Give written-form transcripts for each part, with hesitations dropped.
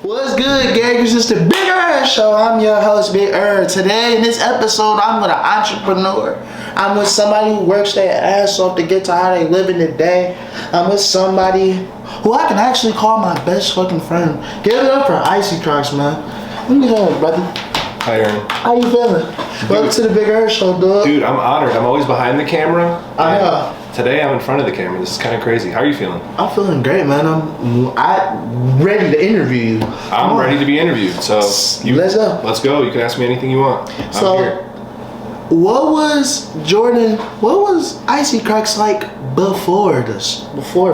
What's good, gangsters? It's the Big Earth Show. I'm your host, Big Earth. Today, in this episode, I'm with an entrepreneur. I'm with somebody who works their ass off to get to how they live in the day. I'm with somebody who I can actually call my best fucking friend. Give it up for Icy Crocs, man. Let me know, brother. Hi, Aaron. How you feeling? Welcome to the Big Earth Show, dude. Dude, I'm honored. I'm always behind the camera. I know. Today, I'm in front of the camera. This is kind of crazy. How are you feeling? I'm feeling great, man. I'm ready to interview you. I'm ready to be interviewed. So let's go. Let's go. You can ask me anything you want. I'm here. What was Icy Crocs like before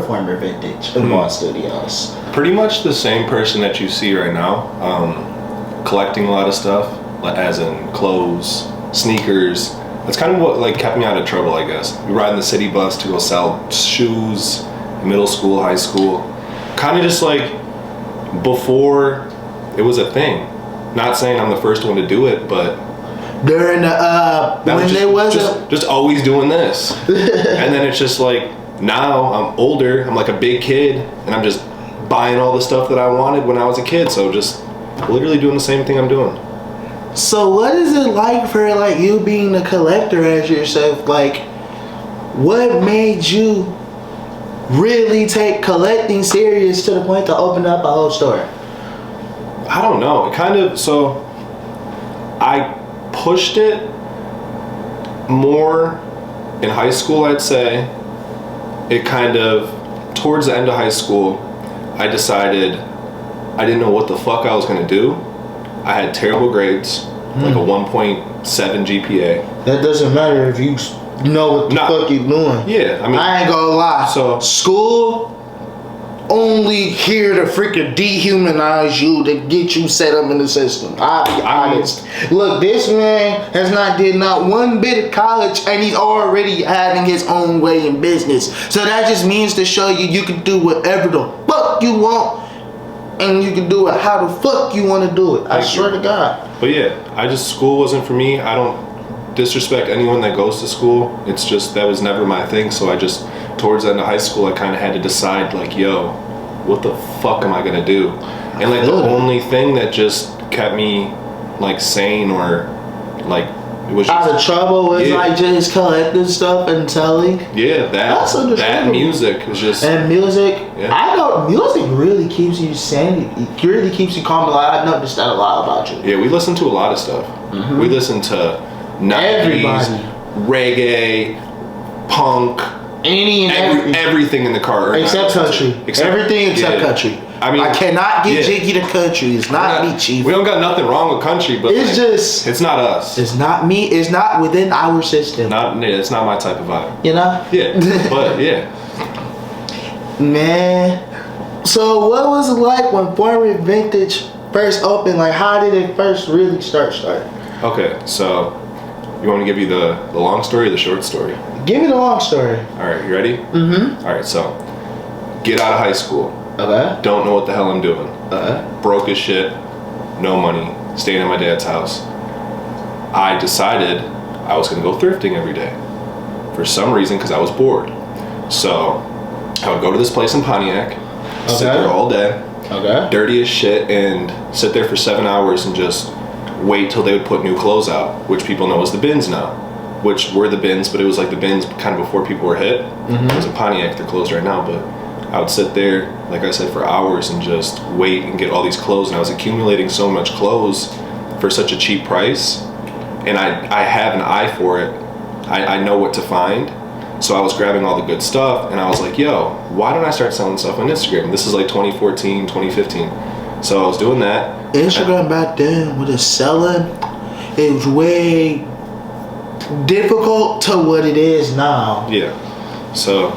former Vintage in Mall Studios? Pretty much the same person that you see right now. Collecting a lot of stuff, as in clothes, sneakers. That's kind of what kept me out of trouble, I guess. We ride in the city bus to go sell shoes, middle school, high school. Kind of just before it was a thing. Not saying I'm the first one to do it, but during the just always doing this. And then it's just now I'm older, I'm a big kid, and I'm just buying all the stuff that I wanted when I was a kid. So just literally doing the same thing I'm doing. So what is it like for you being a collector as yourself? What made you really take collecting serious to the point to open up a whole store? I don't know. I pushed it more in high school, I'd say. Towards the end of high school, I decided I didn't know what the fuck I was gonna do. I had terrible grades, a 1.7 GPA. That doesn't matter if you know what the fuck you're doing. Yeah, I ain't gonna lie. So school only here to freaking dehumanize you to get you set up in the system. I'll be honest. Look, this man has not did not one bit of college, and he's already having his own way in business. So that just means to show you can do whatever the fuck you want. And you can do it how the fuck you want to do it. I swear to God. But yeah, school wasn't for me. I don't disrespect anyone that goes to school. It's just that was never my thing. So towards the end of high school, I kind of had to decide yo, what the fuck am I gonna do? And the only thing that just kept me sane or it was just, out of trouble was just collecting stuff and selling. Yeah, that music was just. And music, yeah. I know music really keeps you sane. It really keeps you calm. I've noticed that a lot about you. Yeah, we listen to a lot of stuff. Mm-hmm. We listen to 90s, reggae, punk, everything in the car. Except country. Everything except country. I cannot get jiggy to country. It's not me, chief. We don't got nothing wrong with country, but it's not us. It's not me. It's not within our system. It's not my type of vibe. You know? Yeah, but yeah. Man, so what was it like when Former Vintage first opened? How did it first really start? Okay, so you want me to give you the long story or the short story? Give me the long story. All right, you ready? Mm-hmm. All right, so get out of high school. Okay. Don't know what the hell I'm doing. Okay. Broke as shit. No money. Staying at my dad's house. I decided I was going to go thrifting every day. For some reason, because I was bored. So I would go to this place in Pontiac. Sit there all day. Okay. Dirty as shit. And sit there for 7 hours and just wait till they would put new clothes out. Which people know as the bins now. Which were the bins, but it was the bins kind of before people were hit. Mm-hmm. It was in Pontiac. They're closed right now, but I would sit there, like I said, for hours and just wait and get all these clothes. And I was accumulating so much clothes for such a cheap price. And I have an eye for it. I know what to find. So I was grabbing all the good stuff. And I was like, yo, why don't I start selling stuff on Instagram? This is 2014, 2015. So I was doing that. Instagram back then, with the selling, it was way difficult to what it is now. Yeah. So,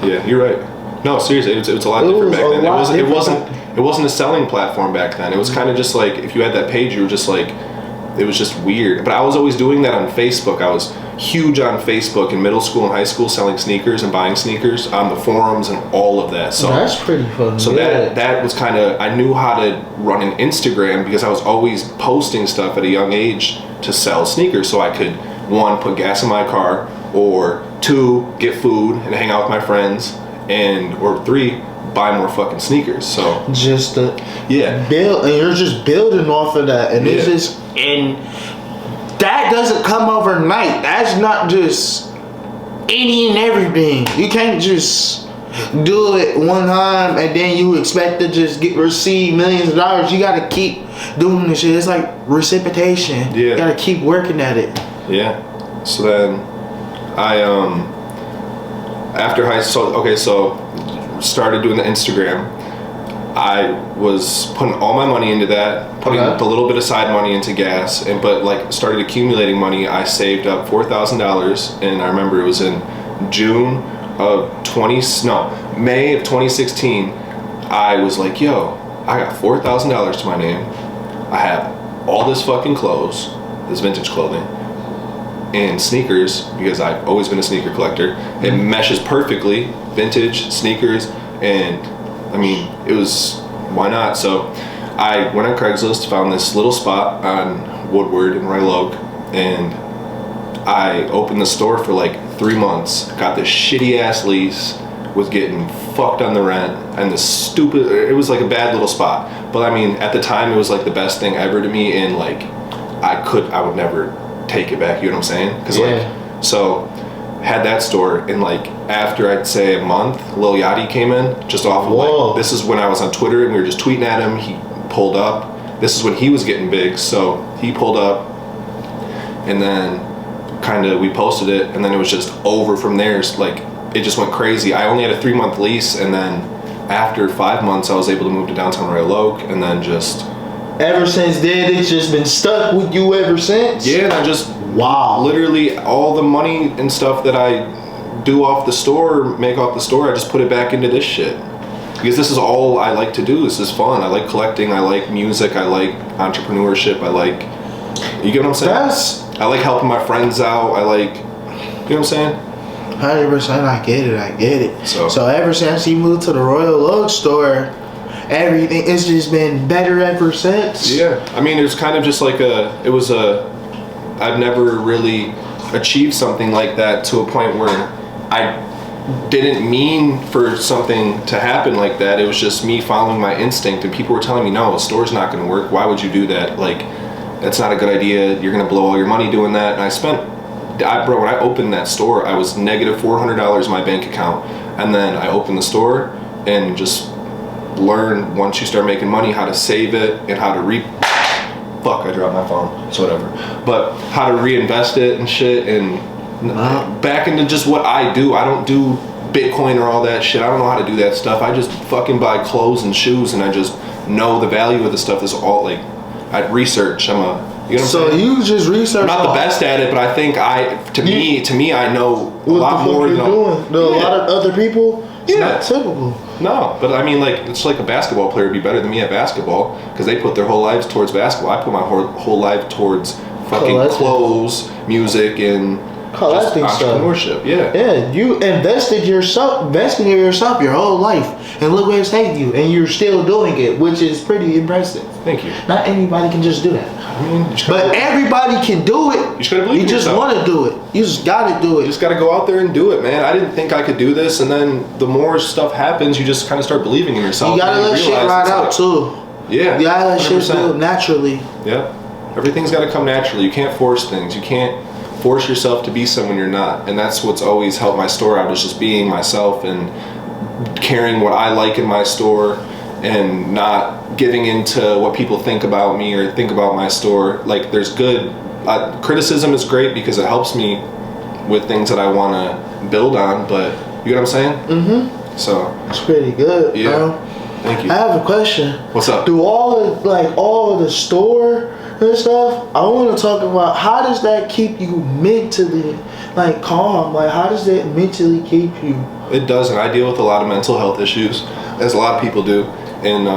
yeah, you're right. No, seriously, it was a lot different back then. It wasn't a selling platform back then. It was kind of just if you had that page, you were just it was just weird. But I was always doing that on Facebook. I was huge on Facebook in middle school and high school, selling sneakers and buying sneakers on the forums and all of that. So that's pretty fun. So that was kind of, I knew how to run an Instagram because I was always posting stuff at a young age to sell sneakers, so I could, 1, put gas in my car, or 2, get food and hang out with my friends, or 3, buy more fucking sneakers. So just to yeah, build, and you're just building off of that, and it's just, and that doesn't come overnight. That's not just any and everything. You can't just do it one time and then you expect to just receive millions of dollars. You gotta keep doing this shit. It's like reciprocation. You gotta keep working at it. Yeah. So then I after high school, so started doing the Instagram. I was putting all my money into that, putting a little bit of side money into gas, but like started accumulating money. I saved up $4,000, and I remember it was in May of 2016. I was like, yo, I got $4,000 to my name. I have all this fucking clothes, this vintage clothing, and sneakers, because I've always been a sneaker collector. It meshes perfectly, vintage, sneakers, and I mean, it was, why not? So I went on Craigslist, found this little spot on Woodward in Royal Oak, and I opened the store for like 3 months, got this shitty ass lease, was getting fucked on the rent, and it was like a bad little spot. But I mean, at the time, it was like the best thing ever to me, and like, I would never take it back, you know what I'm saying? Cause like, so had that store, and like after I'd say a month, Lil Yachty came in, just off of like, this is when I was on Twitter and we were just tweeting at him. He pulled up. This is when he was getting big, so he pulled up, and then kind of we posted it, and then it was just over from there. Like it just went crazy. I only had a 3-month lease, and then after 5 months I was able to move to downtown Royal Oak, and then just ever since then it's just been stuck with you ever since. Yeah, and I just literally all the money and stuff that I do off the store, make off the store, I just put it back into this shit. Because this is all I like to do. This is fun. I like collecting. I like music. I like entrepreneurship. I like, you get what I'm saying? I like helping my friends out. I like, you know what I'm saying? 100%. I get it. So ever since you moved to the Royal Oak store, everything, it's just been better ever since. Yeah. I mean, it was kind of just like I've never really achieved something like that to a point where I didn't mean for something to happen like that. It was just me following my instinct, and people were telling me, no, a store's not going to work. Why would you do that? Like, that's not a good idea. You're going to blow all your money doing that. And when I opened that store, I was negative $400 in my bank account. And then I opened the store and just learned, once you start making money, how to save it and how to I dropped my phone, so whatever. But how to reinvest it and shit, and back into just what I do. I don't do Bitcoin or all that shit. I don't know how to do that stuff. I just fucking buy clothes and shoes, and I just know the value of the stuff. Is all like, I research. You know what I'm saying? So you just research. I'm not the best at it, but I think to me, I know a lot more than a lot of other people. It's not typical. No, but I mean, like, it's like a basketball player would be better than me at basketball because they put their whole lives towards basketball. I put my whole life towards fucking clothes, music, and collecting entrepreneurship. Yeah, you invested in yourself your whole life, and look where it's taking you, and you're still doing it, which is pretty impressive. Thank you. Not anybody can just do that. I mean, but everybody can do it. You just gotta believe in yourself. You just want to do it. You just gotta do it. You just gotta go out there and do it, man. I didn't think I could do this, and then the more stuff happens, you just kind of start believing in yourself. You gotta let shit ride out too. Yeah. You gotta let shit build naturally. Yeah. Everything's gotta come naturally. You can't force things. You can't force yourself to be someone you're not, and that's what's always helped my store out, is just being myself and carrying what I like in my store and not giving into what people think about me or think about my store. Like, there's good criticism is great because it helps me with things that I want to build on, but you know what I'm saying? So it's pretty good. Yeah, bro. Thank you. I have a question. What's up? Do all of the store and stuff, I want to talk about, how does that keep you mentally calm? Like, how does that mentally keep you? It does, and I deal with a lot of mental health issues, as a lot of people do, and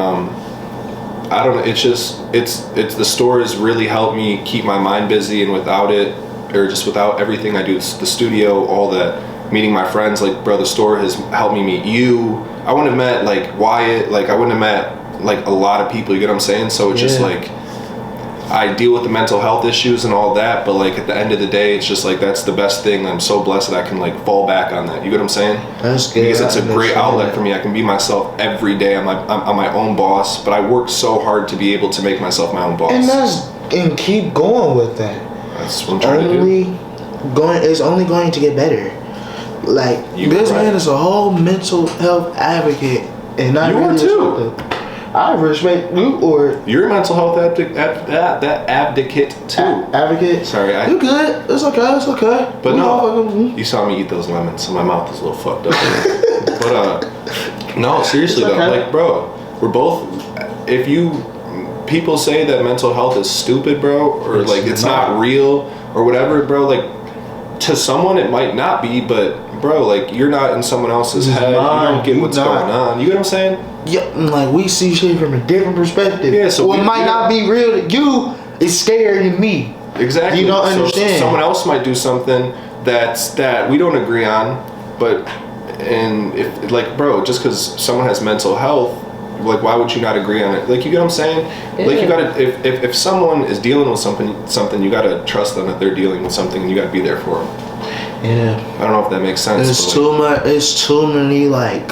I don't know, it's the store has really helped me keep my mind busy, and without it, or just without everything I do, the studio, all that, meeting my friends, like, bro, the store has helped me meet you. I wouldn't have met Wyatt, I wouldn't have met a lot of people, you get what I'm saying? So it's just I deal with the mental health issues and all that, but like at the end of the day, it's just like that's the best thing. I'm so blessed that I can like fall back on that. You get what I'm saying? That's good. Because it's a great outlet for me. I can be myself every day. I'm my own boss, but I work so hard to be able to make myself my own boss. And keep going with that. That's what I'm trying to do. It's only going to get better. Like this man is a whole mental health advocate, and I really too. I respect you, or you're a mental health advocate too. Advocate. Sorry, you good? It's okay. It's okay. But no, you saw me eat those lemons, so my mouth is a little fucked up. But no, seriously though, like bro, we're both. If people say that mental health is stupid, bro, or like it's not real or whatever, bro, like to someone it might not be, but bro, like you're not in someone else's head. You don't get what's going on. You get what I'm saying? Yeah, like we see shit from a different perspective. Yeah, so what might not be real to you is scary to me. Exactly. You don't understand. So someone else might do something that we don't agree on, but and if like bro, just because someone has mental health, like why would you not agree on it? Like you get what I'm saying? Yeah. Like you gotta if someone is dealing with something, you gotta trust them that they're dealing with something, and you gotta be there for them. Yeah. I don't know if that makes sense. It's too much. It's too many like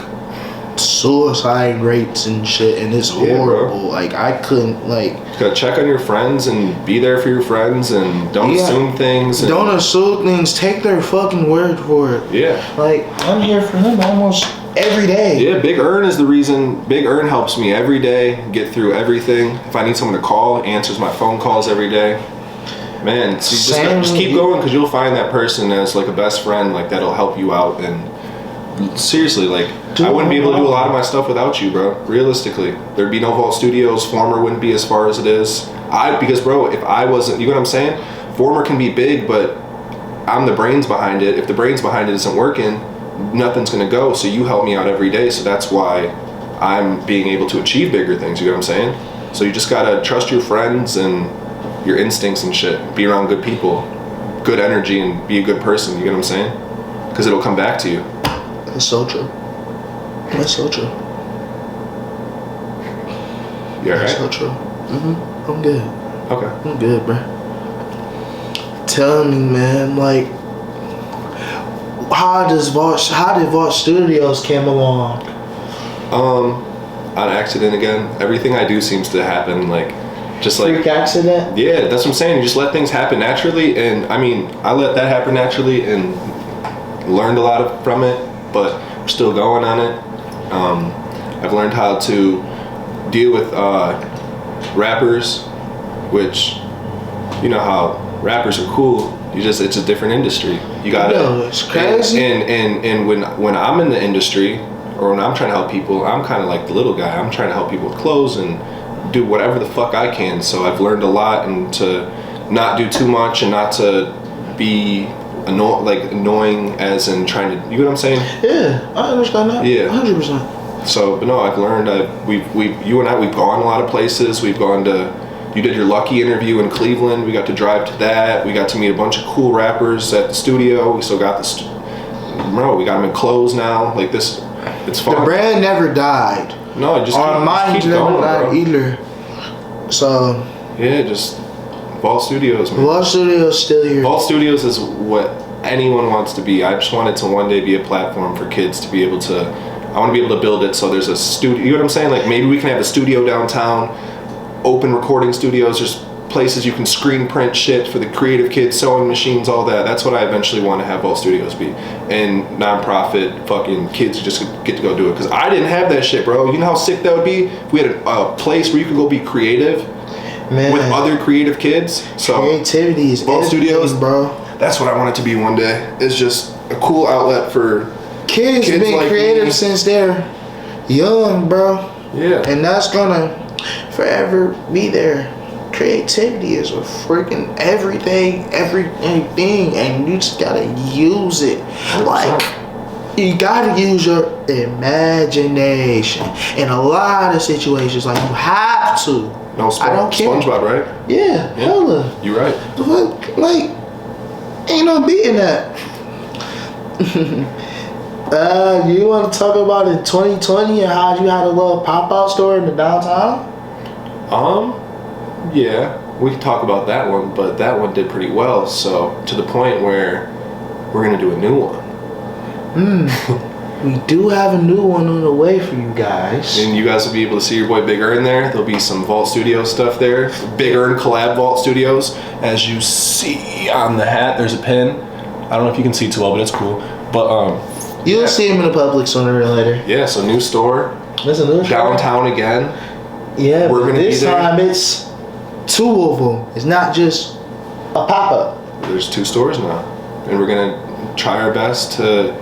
suicide rates and shit, and it's horrible. Like I couldn't like. You gotta check on your friends and be there for your friends, and don't assume things. Don't assume things. Take their fucking word for it. Yeah. Like I'm here for him almost every day. Yeah, Big Earn is the reason. Big Earn helps me every day get through everything. If I need someone to call, answers my phone calls every day. Man, just keep going, because you'll find that person as like a best friend, like that'll help you out. And seriously, like I wouldn't be able to do a lot of my stuff without you, bro. Realistically, there'd be no Vault Studios. Former wouldn't be as far as it is. Because bro, if I wasn't, you know what I'm saying? Former can be big, but I'm the brains behind it. If the brains behind it isn't working, nothing's gonna go. So you help me out every day. So that's why I'm being able to achieve bigger things. You know what I'm saying? So you just gotta trust your friends and your instincts and shit. Be around good people, good energy, and be a good person. You get what I'm saying? Because it'll come back to you. That's so true. That's so true. You alright? That's so true. I'm good. Okay. I'm good, bro. Tell me, man, like, how did Vault Studios came along? On accident again. Everything I do seems to happen like. Just like freak accident? Yeah, that's what I'm saying. You just let things happen naturally, and I mean, I let that happen naturally and learned a lot from it, but we're still going on it. I've learned how to deal with rappers, which you know how rappers are cool. It's a different industry. You gotta. It's crazy. And when I'm in the industry or when I'm trying to help people, I'm kind of like the little guy. I'm trying to help people with clothes and do whatever the fuck I can. So I've learned a lot, and to not do too much and not to be annoying as in trying to, you know what I'm saying? Yeah, I understand that. Yeah, 100%. So, but no, I've learned. You and I, we've gone a lot of places. We've gone to. You did your Lucky interview in Cleveland. We got to drive to that. We got to meet a bunch of cool rappers at the studio. We still got bro, we got them in clothes now. Like this, it's fun. The brand never died. No, just mine keep never going, died bro. either. So yeah, just Vault Studios, man. Vault Studios still here. Vault Studios is what anyone wants to be. I just want it to one day be a platform for kids to be able to. I want to be able to build it so there's a studio. You know what I'm saying? Like maybe we can have a studio downtown, open recording studios. There's places you can screen print shit for the creative kids, sewing machines, all that. That's what I eventually want to have Vault Studios be. And nonprofit fucking kids who just get to go do it. Because I didn't have that shit, bro. You know how sick that would be? If we had a place where you could go be creative, man, with other creative kids. So creativity is Vault Studios, bro. That's what I want it to be one day. It's just a cool outlet for kids been like creative me. Since they're young, bro. Yeah. And that's gonna forever be there. Creativity is a freaking everything, and you just gotta use it. 100%. Like, you gotta use your imagination in a lot of situations. Like, you have to. No, I don't care. SpongeBob, right? Yeah, hella. You're right. Like, ain't no beating that. You want to talk about in 2020 and how you had a little pop-out store in the downtown? Yeah. we could talk about that one, but that one did pretty well. So to the point where we're gonna do a new one. We do have a new one on the way for you guys. And you guys will be able to see your boy Big Earn there. There'll be some Vault Studio stuff there. Big Earn collab Vault Studios. As you see on the hat, there's a pin. I don't know if you can see too well, but it's cool. But you'll see him in the public sooner or later. Yeah, so new store. There's a new store. Downtown again. Yeah, we're gonna this be there. time it's 2 of them. It's not just a pop-up. There's 2 stores now. And we're gonna try our best to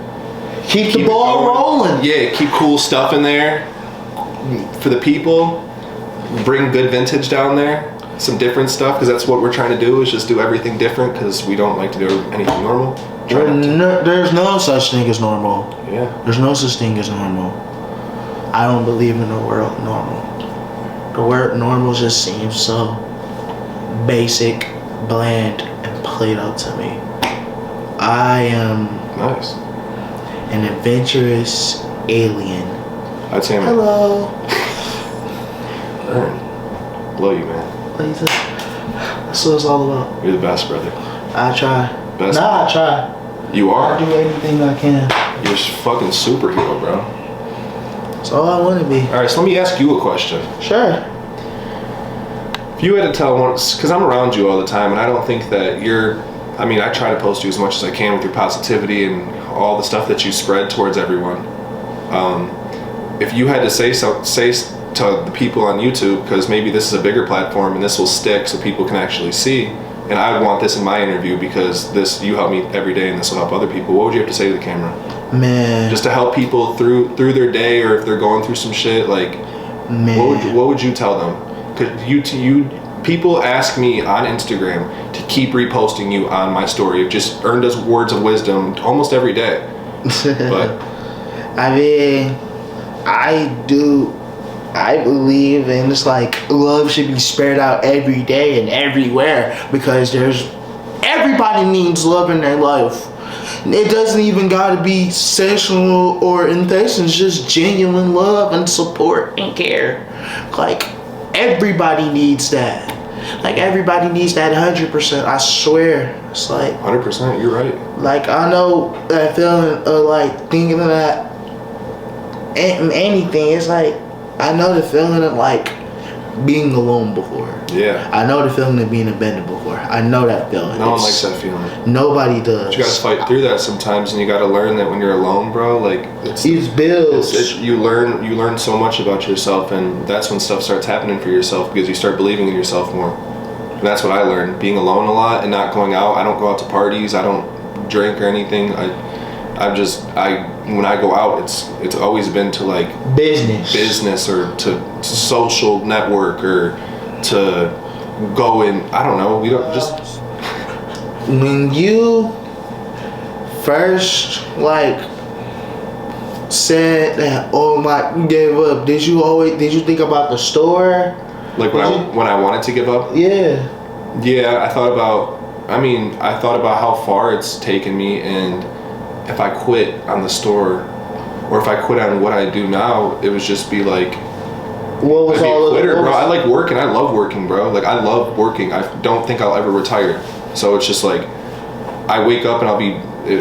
keep the ball rolling. Yeah, keep cool stuff in there for the people. Bring good vintage down there. Some different stuff, because that's what we're trying to do, is just do everything different, because we don't like to do anything normal. There's no such thing as normal. Yeah. There's no such thing as normal. I don't believe in the word normal. The word normal just seems so basic, bland, and played out to me. I am nice. An adventurous alien. I'd say hello. Love you, man. That's what it's all about. You're the best, brother. I try. Best. Nah, I try. You are? I do anything I can. You're a fucking superhero, bro. That's all I want to be. Alright, so let me ask you a question. Sure. If you had to tell once, because I'm around you all the time, and I don't think that you're, I mean, I try to post you as much as I can with your positivity and all the stuff that you spread towards everyone. If you had to say to the people on YouTube, because maybe this is a bigger platform and this will stick so people can actually see, and I want this in my interview because you help me every day and this will help other people, what would you have to say to the camera? Man. Just to help people through their day, or if they're going through some shit, like, man, what would you tell them? Because people ask me on Instagram to keep reposting you on my story. I've just earned us words of wisdom almost every day. But I mean, I believe in it's like love should be spread out every day and everywhere, because everybody needs love in their life. It doesn't even gotta be sexual or intense. It's just genuine love and support and care. Like, everybody needs that. Like, everybody needs that 100%. I swear. It's like 100%, you're right. Like, I know that feeling of like thinking of that anything. It's like, I know the feeling of like being alone before. Yeah. I know the feeling of being abandoned before. I know that feeling. No one likes that feeling. Nobody does. But you gotta fight through that sometimes, and you gotta learn that when you're alone, bro. Like, you learn so much about yourself, and that's when stuff starts happening for yourself, because you start believing in yourself more. And that's what I learned, being alone a lot and not going out. I don't go out to parties. I don't drink or anything. When I go out, it's always been to like business or to social network, or to go in, I don't know, we don't just. When you first like said that, oh my, gave up, did you think about the store? Like when I wanted to give up? Yeah, I thought about how far it's taken me, and if I quit on the store, or if I quit on what I do now, it would just be like, what was I'd be all a quitter, of bro. I like working. I love working, bro. Like, I love working. I don't think I'll ever retire. So it's just like, I wake up and I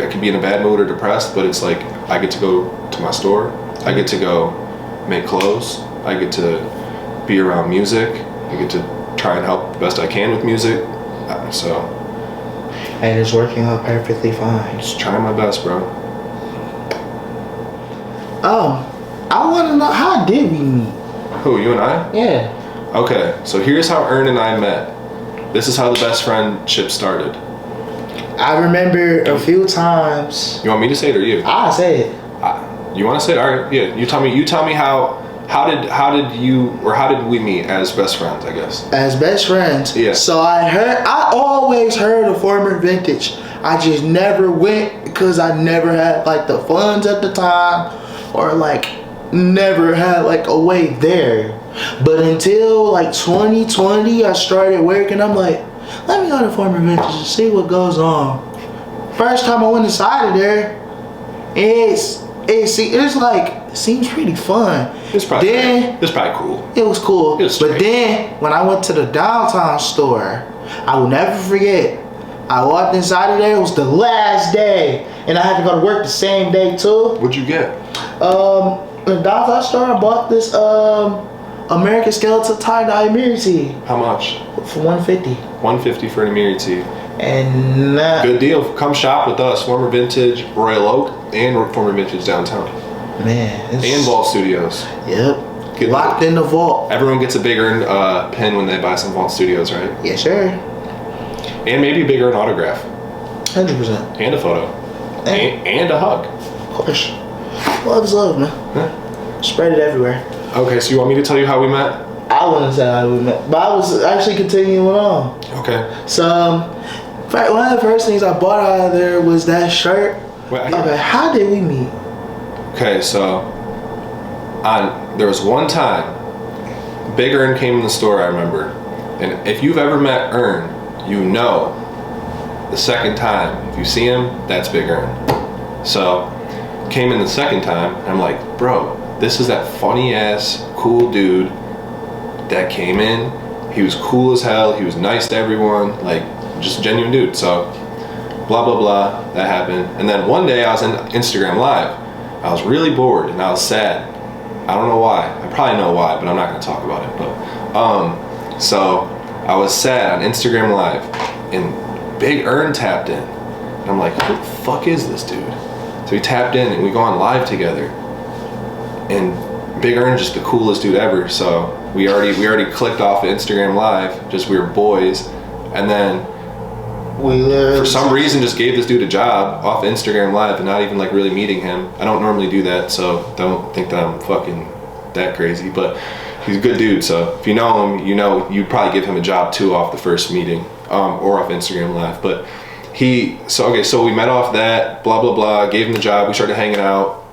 could be in a bad mood or depressed, but it's like, I get to go to my store. I get to go make clothes. I get to be around music. I get to try and help the best I can with music. And it's working out perfectly fine. Just trying my best, bro. Oh, I want to know, how did we meet? Who, you and I? Yeah. Okay, so here's how Ern and I met. This is how the best friendship started. I remember a few times. You want me to say it or you? I say it. You want to say it? All right. Yeah. You tell me how did we meet as best friends, I guess? As best friends? Yeah. So I always heard of Former Vintage. I just never went because I never had like the funds at the time, or like never had like a way there. But until like 2020, I started working. I'm like, let me go to Former Vintage and see what goes on. First time I went inside of there, it's seems pretty fun. It's probably cool. It was cool. It was but straight. then when I went to the downtown store, I will never forget. I walked inside of there. It was the last day, and I had to go to work the same day too. What'd you get? In the downtown store, I bought this American Skeleton tie-dye mirror tee How much? for $150. $150 for an Amiri tee. And Good deal. Come shop with us. Former Vintage Royal Oak and Former Vintage Downtown. Man, And Vault Studios. Yep. Get Locked in the vault. Everyone gets a Big Earn pin when they buy some Vault Studios, right? Yes, sir. And maybe a Big Earn autograph. 100%. And a photo. And a hug. Of course. Love is love, man. Huh? Spread it everywhere. Okay, so you want me to tell you how we met? I wouldn't say how we met, but I was actually continuing on. Okay. So, in fact, one of the first things I bought out of there was that shirt. Wait, Okay, how did we meet? Okay, so there was one time Big Earn came in the store, I remember. And if you've ever met Earn, you know the second time, if you see him, that's Big Earn. So, came in the second time, and I'm like, bro, this is that funny ass, cool dude that came in. He was cool as hell. He was nice to everyone, like just a genuine dude. So, blah, blah, blah, that happened. And then one day I was in Instagram Live. I was really bored and I was sad. I don't know why. I probably know why, but I'm not gonna talk about it. But, so I was sad on Instagram Live and Big Earn tapped in. And I'm like, who the fuck is this dude? So he tapped in and we go on live together. And Big Earn just the coolest dude ever. So we already clicked off Instagram Live, just we were boys. And then for some reason just gave this dude a job off Instagram Live and not even like really meeting him. I don't normally do that, so don't think that I'm fucking that crazy, but he's a good dude. So if you know him, you know you'd probably give him a job too off the first meeting, or off Instagram Live. But so we met off that, blah blah blah, gave him the job, we started hanging out,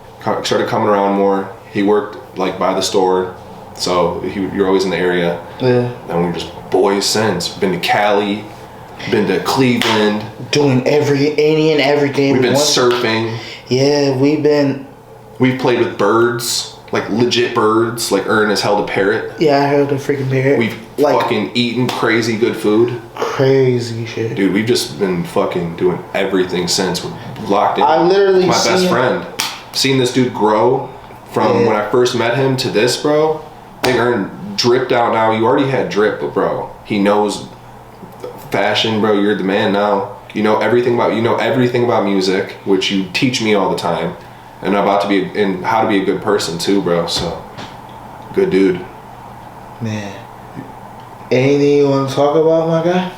started coming around more. He worked like by the store, so you're always in the area. Yeah. And we were just boys since. Been to Cali, been to Cleveland. Doing any and everything. We've been surfing. Yeah, We've played with birds, like legit birds. Like Earn has held a parrot. Yeah, I heard the freaking parrot. We've fucking eaten crazy good food. Crazy shit. Dude, we've just been fucking doing everything since. We're locked in. I literally my best friend. Seen this dude grow from when I first met him to this, bro. Big Earn dripped out now. You already had drip, but bro, he knows fashion, bro. You're the man now. You know everything about music, which you teach me all the time, and how to be a good person too, bro. So, good dude. Man, anything you want to talk about, my guy?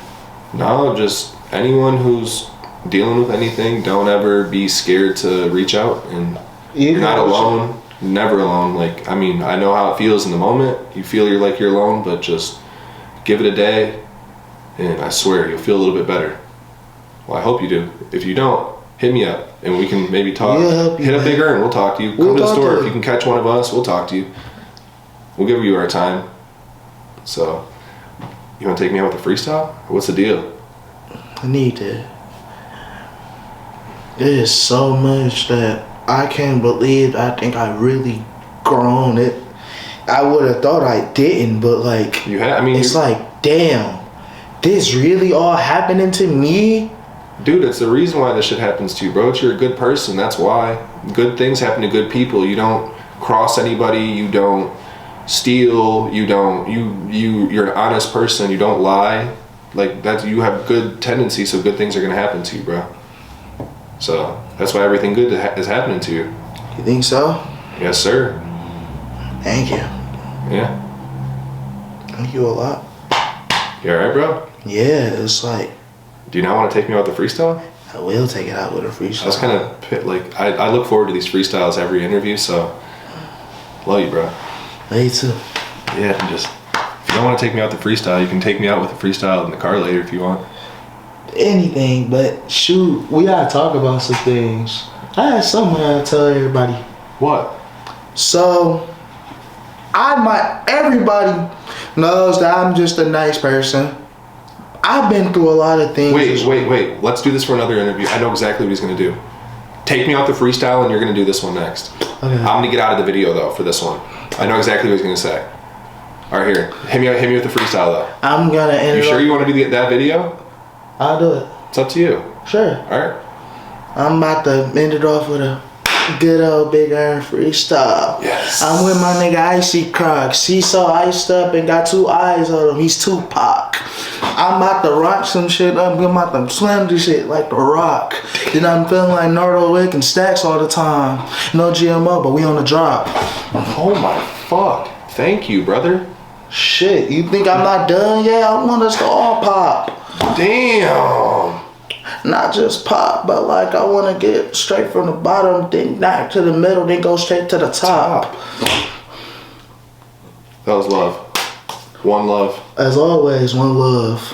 No, just anyone who's dealing with anything, don't ever be scared to reach out, and you're not alone. Never alone. Like, I mean, I know how it feels in the moment. You feel you're alone, but just give it a day, and I swear you'll feel a little bit better. Well, I hope you do. If you don't, hit me up and we can maybe talk. Hit up Big Earn, we'll talk to you. Come to the store. If you can catch one of us, we'll talk to you. We'll give you our time. So, you want to take me out with a freestyle? What's the deal? I need to. There's so much that I can't believe. I think I really grown it. I would have thought I didn't, but like you have. I mean, it's like, damn, this really all happening to me. Dude, it's the reason why this shit happens to you, bro. You're a good person. That's why. Good things happen to good people. You don't cross anybody. You don't steal. You're an honest person. You don't lie. Like that. You have good tendencies, so good things are gonna happen to you, bro. So that's why everything good is happening to you. You think so? Yes, sir. Thank you. Yeah. Thank you a lot. You alright, bro? Yeah, it's like. Do you not want to take me out with the freestyle? I will take it out with a freestyle. I was kind of like, I look forward to these freestyles every interview, so love you, bro. Me too. Yeah, if you don't want to take me out with the freestyle, you can take me out with the freestyle in the car later if you want. Anything, but shoot, we gotta talk about some things. I had something I gotta tell everybody. What? So, everybody knows that I'm just a nice person. I've been through a lot of things. Wait. Let's do this for another interview. I know exactly what he's gonna do. Take me out the freestyle, and you're gonna do this one next. Okay. I'm gonna get out of the video though for this one. I know exactly what he's gonna say. All right, here. Hit me with the freestyle though. I'm gonna end You it sure off. you want to do that video? I'll do it. It's up to you. Sure. All right. I'm about to end it off with a good old big iron freestyle. Yes. I'm with my nigga Icy Crocs. He's so iced up and got 2 eyes on him. He's Tupac. I'm about to rock some shit up. I'm about to slam this shit like The Rock. Then I'm feeling like Nardo Wick and Stacks all the time. No GMO, but we on the drop. Oh my fuck. Thank you, brother. Shit, you think I'm not done yet? I want us to all pop. Damn. Not just pop, but like I want to get straight from the bottom, then back to the middle, then go straight to the top. That was love. One love. As always, one love.